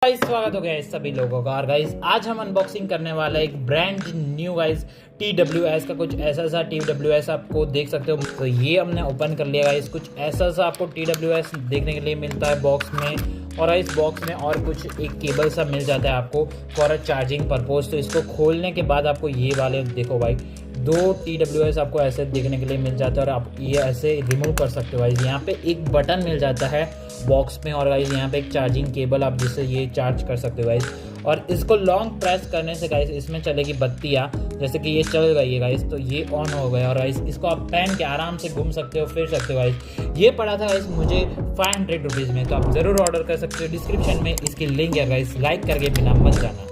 Guys स्वागत हो गया इस सभी लोगों का। और गाइस आज हम अनबॉक्सिंग करने वाला है एक ब्रांड न्यू गाइस TWS का। कुछ ऐसा सा TWS आपको देख सकते हो। तो ये हमने ओपन कर लिया गाइस। कुछ ऐसा सा आपको TWS देखने के लिए मिलता है बॉक्स में। और इस बॉक्स में और कुछ एक केबल सा मिल जाता है आपको फॉर अ चार्जिंग पर्पज। तो इसको खोलने के बाद आपको ये वाले देखो भाई 2 TWS आपको ऐसे देखने के लिए मिल जाता है। और आप ये ऐसे रिमूव कर सकते हो गाइस। यहाँ पे एक बटन मिल जाता है बॉक्स में। और गाइस यहाँ पे एक चार्जिंग केबल आप जिससे ये चार्ज कर सकते हो गाइस। और इसको लॉन्ग प्रेस करने से गाइस इसमें चलेगी बत्तियाँ, जैसे कि ये चल गई है गाइस। तो ये ऑन हो गया और गाइस इसको आप पहन के आराम से घूम सकते हो, फिर सकते हो गाइस। ये पड़ा था गाइस मुझे 500 रुपीज़ में। तो आप ज़रूर ऑर्डर कर सकते हो। डिस्क्रिप्शन में इसकी लिंक है गाइस, लाइक करके बिना मत जाना।